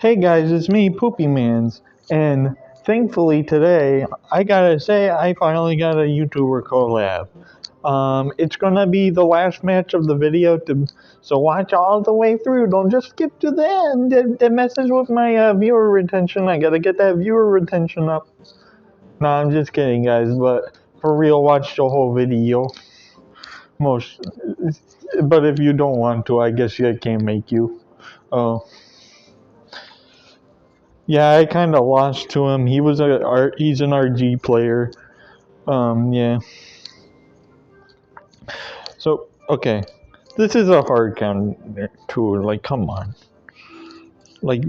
Hey guys, it's me, Poopy Mans, and thankfully today, I gotta say, I finally got a YouTuber collab. It's gonna be the last match of the video, so watch all the way through. Don't just skip to the end. That messes with my viewer retention. I gotta get that viewer retention up. Nah, I'm just kidding, guys, but for real, watch the whole video. But if you don't want to, I guess I can't make you. Oh. Yeah, I kind of lost to him. He's an RG player. Yeah. So, okay. This is a hard counter too. Like, come on. Like,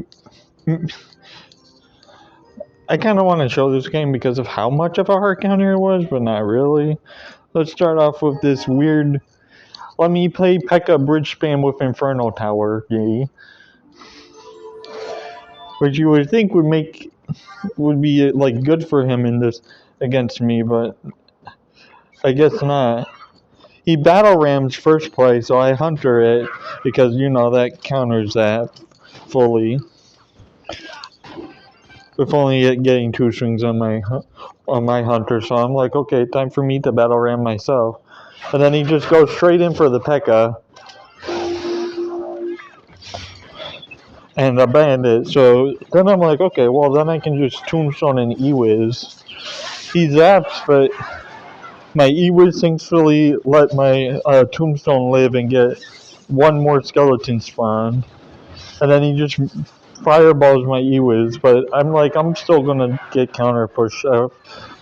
I kind of want to show this game because of how much of a hard counter it was, but not really. Let's start off with this weird. Let me play P.E.K.K.A. bridge spam with Inferno Tower. Yay. Which you would think would be like good for him in this against me, but I guess not. He battle rams first play, so I hunter it because that counters that fully. With only getting 2 swings on my hunter, so I'm like, okay, time for me to battle ram myself. And then he just goes straight in for the P.E.K.K.A. and a bandit. So then I'm like, okay, well then I can just tombstone and E-Wiz. He zaps, but my E-Wiz thankfully let my tombstone live and get one more skeleton spawn. And then he just fireballs my E-Wiz, but I'm still gonna get counter push off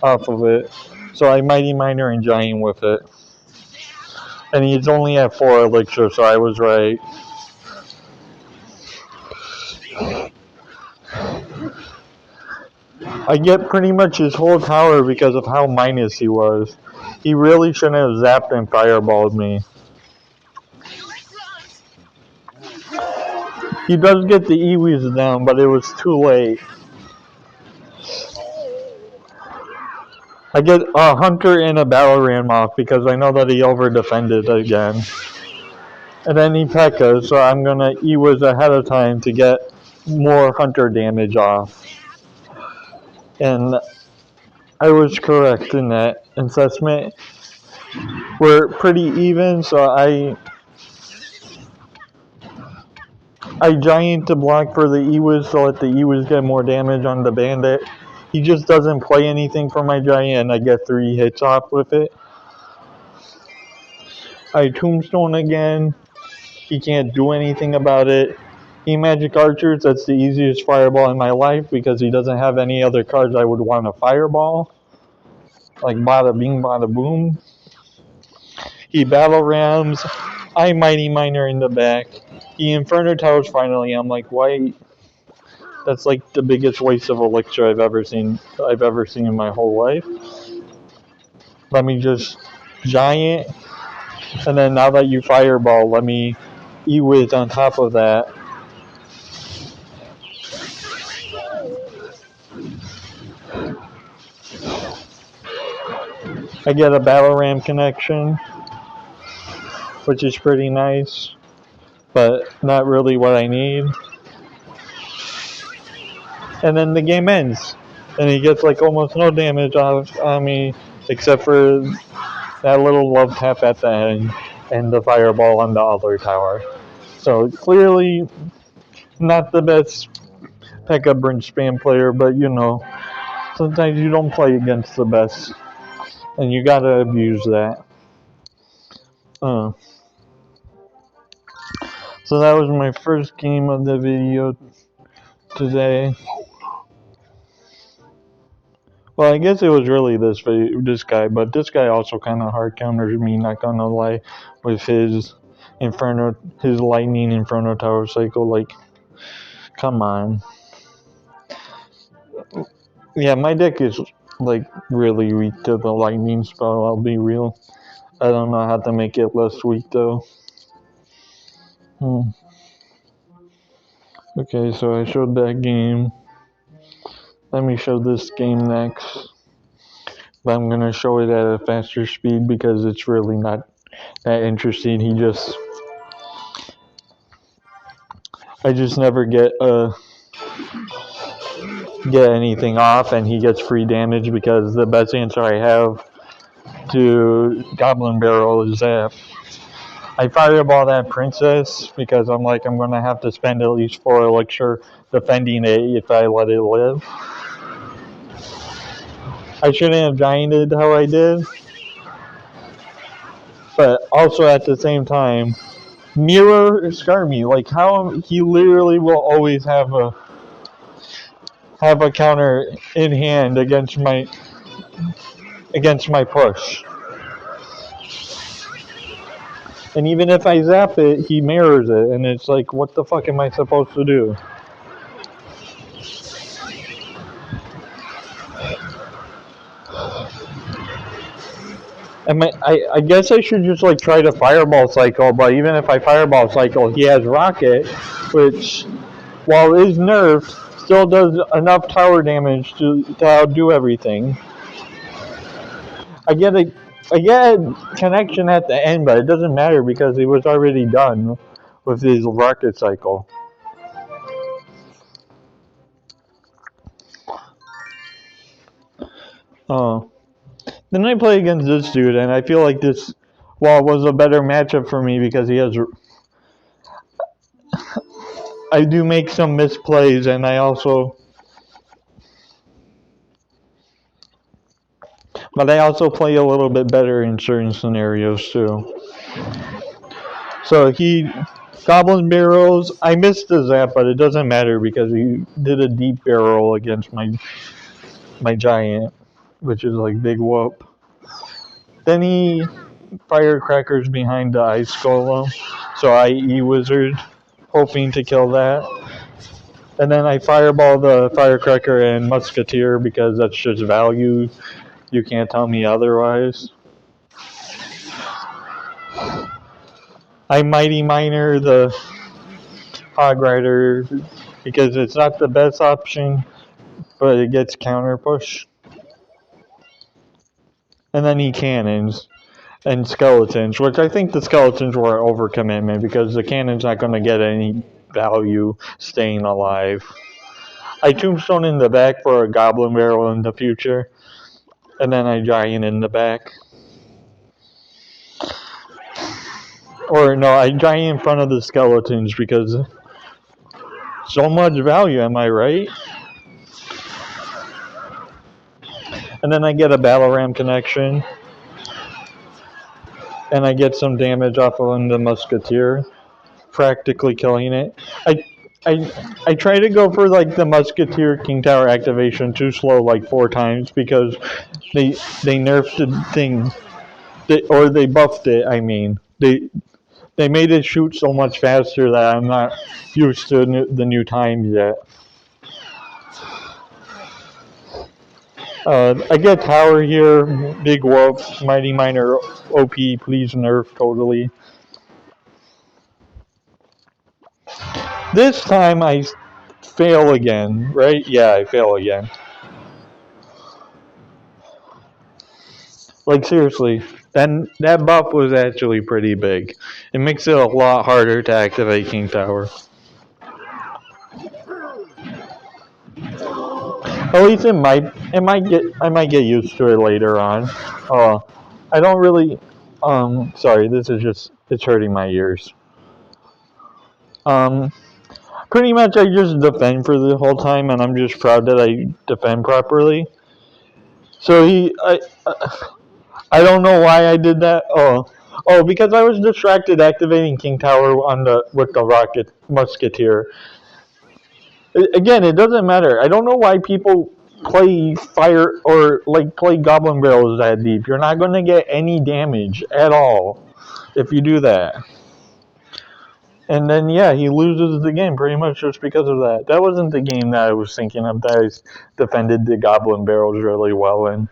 of it. So I Mighty Miner and Giant with it. And he's only at 4 elixir, so I was right. I get pretty much his whole tower because of how minus he was. He really shouldn't have zapped and fireballed me. He does get the E-Wiz down, but it was too late. I get a hunter and a battle ram off because I know that he over defended again. And then he P.E.K.K.A, so I'm gonna E-Wiz ahead of time to get more hunter damage off. And I was correct in that assessment. We're pretty even, so I Giant to block for the E-Wiz to let the E-Wiz get more damage on the bandit. He just doesn't play anything for my Giant, and I get 3 hits off with it. I Tombstone again. He can't do anything about it. He Magic Archers, that's the easiest fireball in my life because he doesn't have any other cards I would want to fireball. Like bada bing, bada boom. He battle rams. I Mighty Miner in the back. He Inferno Towers finally. I'm like, why? That's like the biggest waste of elixir I've ever seen in my whole life. Let me just Giant. And then now that you fireball, let me E-Wiz on top of that. I get a battle ram connection, which is pretty nice, but not really what I need. And then the game ends, and he gets like almost no damage on me, except for that little love tap at the end and the fireball on the other tower. So clearly not the best P.E.K.K.A. bridge spam player, but sometimes you don't play against the best, and you gotta abuse that. So that was my first game of the video today. Well, I guess it was really this guy, but this guy also kind of hard counters me, not gonna lie, with his lightning Inferno Tower cycle. Like, come on. Yeah, my deck is like really weak to the lightning spell, I'll be real. I don't know how to make it less weak though. Okay, so I showed that game. Let me show this game next. But I'm gonna show it at a faster speed because it's really not that interesting. I just never get get anything off, and he gets free damage because the best answer I have to Goblin Barrel is that I fireball that princess because I'm like, I'm going to have to spend at least 4 elixir defending it if I let it live. I shouldn't have gianted how I did, but also at the same time, mirror scar me. Like how he literally will always have a counter in hand against my push. And even if I zap it, he mirrors it, and it's like, what the fuck am I supposed to do? I guess I should just like try to fireball cycle, but even if I fireball cycle, he has rocket, which while is nerfed, still does enough tower damage to outdo everything. I get a connection at the end, but it doesn't matter because he was already done with his rocket cycle. Oh. Then I play against this dude, and I feel like this, well, was a better matchup for me because he has. I do make some misplays, and but I also play a little bit better in certain scenarios too. So Goblin Barrels, I missed the zap, but it doesn't matter because he did a deep barrel against my giant, which is like big whoop. Then he firecrackers behind the ice golem, so I wizard, hoping to kill that. And then I fireball the firecracker and musketeer because that's just value. You can't tell me otherwise. I mighty miner the hog rider because it's not the best option, but it gets counter push. And then he cannons and skeletons, which I think the skeletons were overcommitment because the cannon's not going to get any value staying alive. I tombstone in the back for a goblin barrel in the future, and then I giant in the back. Or no, I giant in front of the skeletons because so much value, am I right? And then I get a battle ram connection, and I get some damage off of the musketeer, practically killing it. I try to go for like the musketeer king tower activation too slow like 4 times because they nerfed the thing, or they buffed it. I mean they made it shoot so much faster that I'm not used to the new times yet. I get tower here, big whoop, mighty miner OP, please nerf totally. This time I fail again, right? Yeah, I fail again. Like seriously, then that buff was actually pretty big. It makes it a lot harder to activate King Tower. At least I might get used to it later on. I don't really sorry, this is just it's hurting my ears. Um Pretty much I just defend for the whole time and I'm just proud that I defend properly. So I don't know why I did that. Because I was distracted activating King Tower with the rocket musketeer. Again, it doesn't matter. I don't know why people play fire or like play goblin barrels that deep. You're not going to get any damage at all if you do that. And then yeah, he loses the game pretty much just because of that. That wasn't the game that I was thinking of. That I defended the goblin barrels really well in.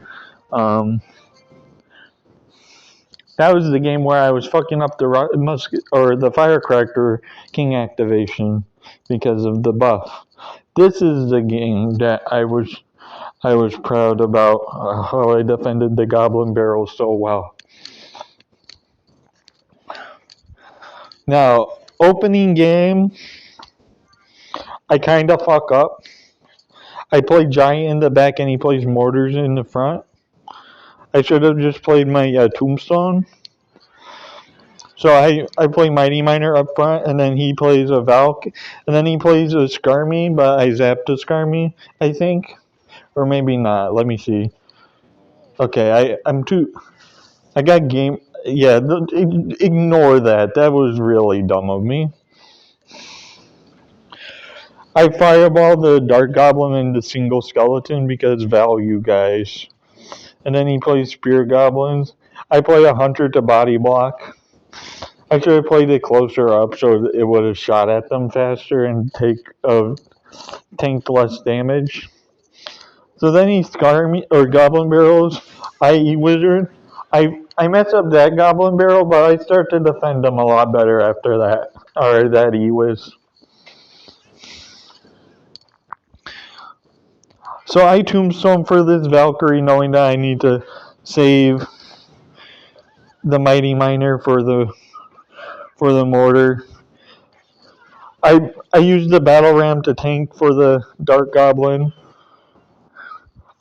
That was the game where I was fucking up the musket or the firecracker king activation because of the buff. This is the game that I was proud about how I defended the goblin barrel so well. Now, opening game, I kind of fuck up. I play Giant in the back and he plays Mortars in the front. I should have just played my Tombstone. So I play Mighty Miner up front, and then he plays a Valk, and then he plays a Skarmy, but I zapped a Skarmy, I think. Or maybe not. Let me see. Okay, I'm too. I got game. Yeah, ignore that. That was really dumb of me. I fireball the Dark Goblin into single skeleton because value, guys. And then he plays Spear Goblins. I play a Hunter to body block. I should have played it closer up so it would have shot at them faster and tanked less damage. So then he scar me or Goblin Barrels, i.e. Wizard. I mess up that Goblin Barrel, but I start to defend them a lot better after that. Or that E-Wiz. So I Tombstone for this Valkyrie knowing that I need to save the Mighty Miner for the mortar. I used the battle ram to tank for the Dark Goblin.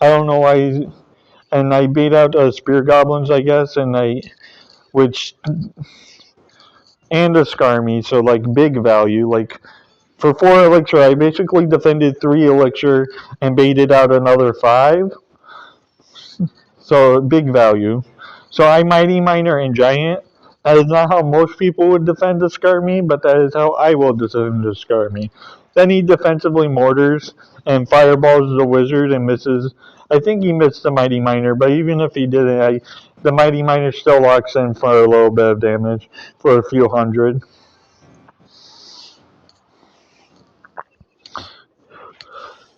I don't know why, and I bait out Spear Goblins, I guess, which and a Skarmy, so like big value. Like for 4 elixir, I basically defended 3 elixir and baited out another 5. So big value. So I Mighty Miner and Giant. That is not how most people would defend a Skarmy, but that is how I will defend a Skarmy. Then he defensively mortars and fireballs the wizard and misses. I think he missed the Mighty Miner, but even if he didn't, the Mighty Miner still locks in for a little bit of damage for a few hundred.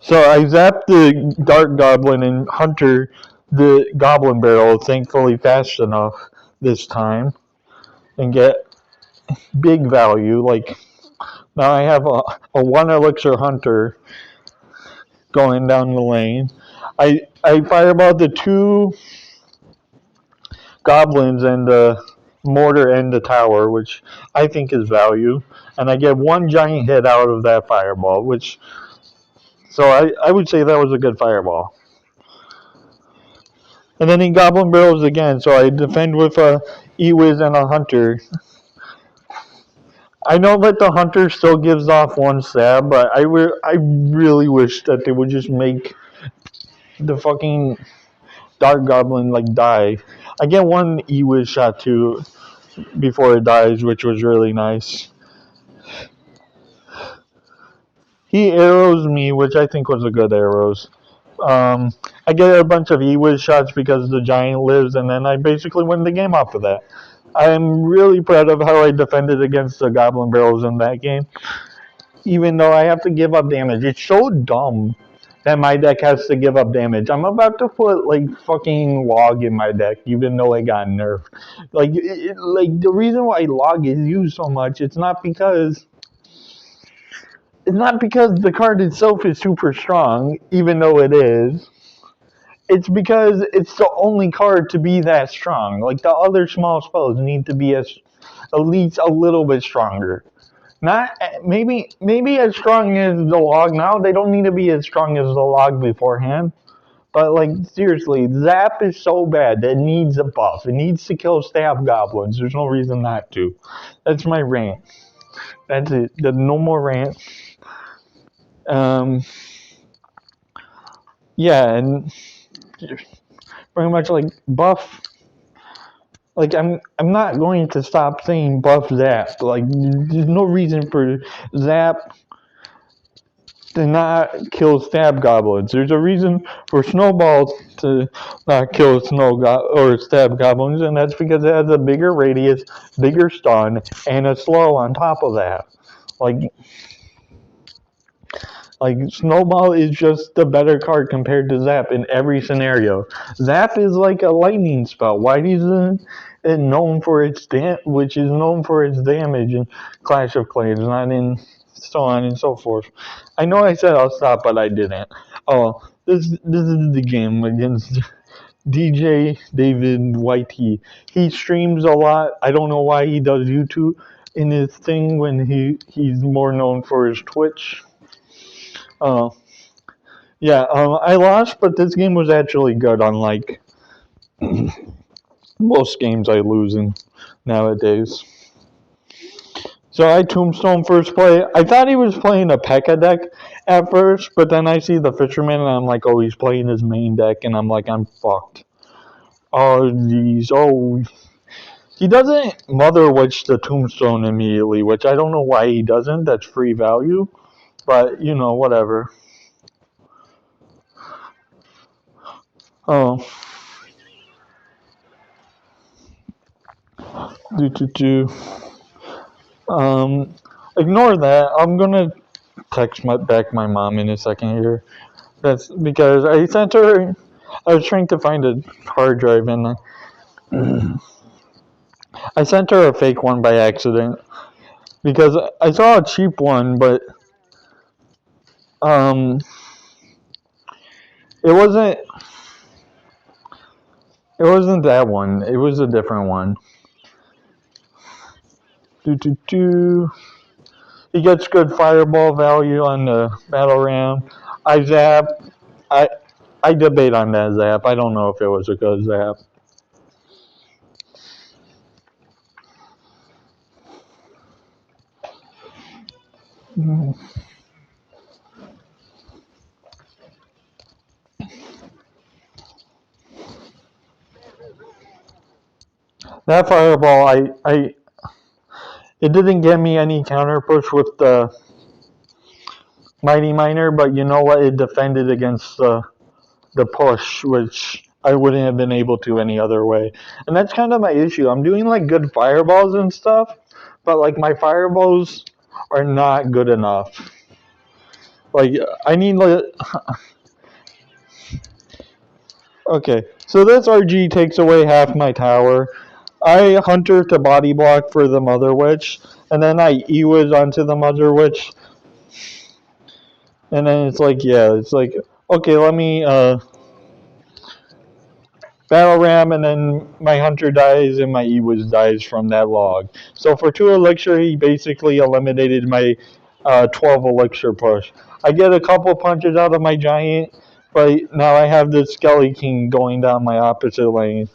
So I zapped the Dark Goblin and Hunter the Goblin Barrel, thankfully fast enough this time, and get big value. Like now I have a 1 elixir Hunter going down the lane. I fireball the 2 goblins and the mortar and the tower, which I think is value, and I get 1 giant hit out of that fireball, which so I would say that was a good fireball. And then he Goblin Barrels again, so I defend with a E-Wiz and a Hunter. I know that the Hunter still gives off 1 stab, but I really wish that they would just make the fucking Dark Goblin like die. I get 1 E-Wiz shot too before it dies, which was really nice. He arrows me, which I think was a good arrows. I get a bunch of E-Wiz shots because the giant lives, and then I basically win the game off of that. I'm really proud of how I defended against the Goblin Barrels in that game, even though I have to give up damage. It's so dumb that my deck has to give up damage. I'm about to put like fucking log in my deck, even though it got nerfed. Like, like the reason why log is used so much, it's not because the card itself is super strong, even though it is. It's because it's the only card to be that strong. Like the other small spells need to be at least a little bit stronger. Not maybe as strong as the log now. They don't need to be as strong as the log beforehand. But like seriously, Zap is so bad that it needs a buff. It needs to kill stab goblins. There's no reason not to. That's my rant. That's it. No more rant. Yeah, and pretty much like buff. Like I'm not going to stop saying buff Zap. Like there's no reason for Zap to not kill stab goblins. There's a reason for Snowball to not kill or stab goblins, and that's because it has a bigger radius, bigger stun, and a slow on top of that. Like Snowball is just the better card compared to Zap in every scenario. Zap is like a lightning spell. Why isn't it known for its which is known for its damage in Clash of Clans, not in so on and so forth. I know I said I'll stop, but I didn't. Oh, this is the game against djDavid YT. He streams a lot. I don't know why he does YouTube in his thing when he's more known for his Twitch. Uh, yeah, I lost, but this game was actually good, unlike most games I lose in nowadays. So I tombstone first play. I thought he was playing a P.E.K.K.A deck at first, but then I see the fisherman and I'm like, oh, he's playing his main deck, and I'm like, I'm fucked. Oh, geez. Oh, he doesn't Mother Witch the tombstone immediately, which I don't know why he doesn't. That's free value, but whatever. Oh, do do do. Um, Ignore that. I'm gonna text my mom in a second here. That's because I sent her. I was trying to find a hard drive and I sent her a fake one by accident because I saw a cheap one, but um, it wasn't. It wasn't that one. It was a different one. Do do do. He gets good fireball value on the battle ram. I zap. I I debate on that zap. I don't know if it was a good zap. That fireball, it didn't get me any counter push with the mighty miner, but you know what? It defended against the push, which I wouldn't have been able to any other way. And that's kind of my issue. I'm doing like good fireballs and stuff, but like my fireballs are not good enough. Like I need like okay. So this RG takes away half my tower. I hunter to body block for the Mother Witch, and then I E-Wiz onto the Mother Witch, and then it's like okay, let me battle ram, and then my hunter dies and my Ewiz dies from that log. So for 2 elixir, he basically eliminated my 12 elixir push. I get a couple punches out of my giant, but now I have this Skelly King going down my opposite lane.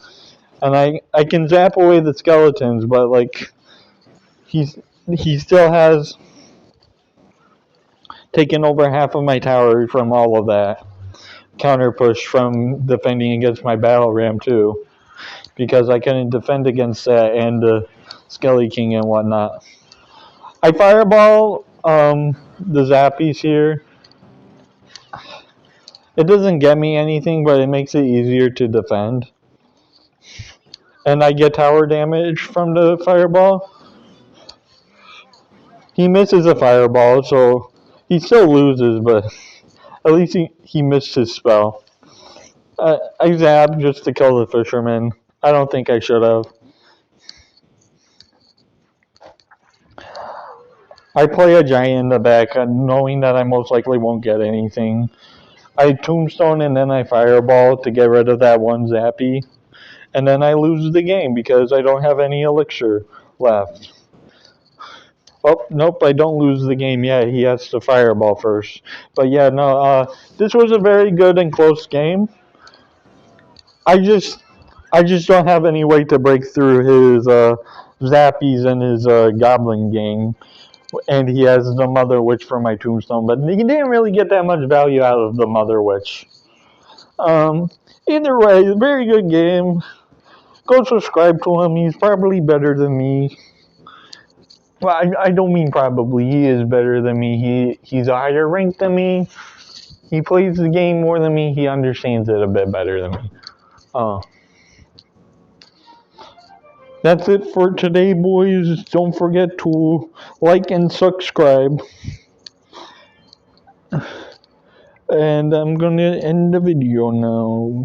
And I can zap away the skeletons, but like he's he still has taken over half of my tower from all of that counter push from defending against my battle ram too, because I couldn't defend against that and the Skelly King and whatnot. I fireball the zappies here. It doesn't get me anything, but it makes it easier to defend. And I get tower damage from the fireball. He misses a fireball, so he still loses, but at least he missed his spell. I zap just to kill the fisherman. I don't think I should have. I play a giant in the back, knowing that I most likely won't get anything. I tombstone and then I fireball to get rid of that one zappy, and then I lose the game because I don't have any elixir left. Oh nope, I don't lose the game yet. He has to fireball first. But yeah, no, this was a very good and close game. I just I just don't have any way to break through his zappies and his goblin gang. And he has the Mother Witch for my tombstone, but he didn't really get that much value out of the Mother Witch. Um, Either way, very good game. Go subscribe to him. He's probably better than me. Well, I don't mean probably. He is better than me. He's a higher rank than me. He plays the game more than me. He understands it a bit better than me. Uh, that's it for today, boys. Don't forget to like and subscribe. And I'm gonna end the video now.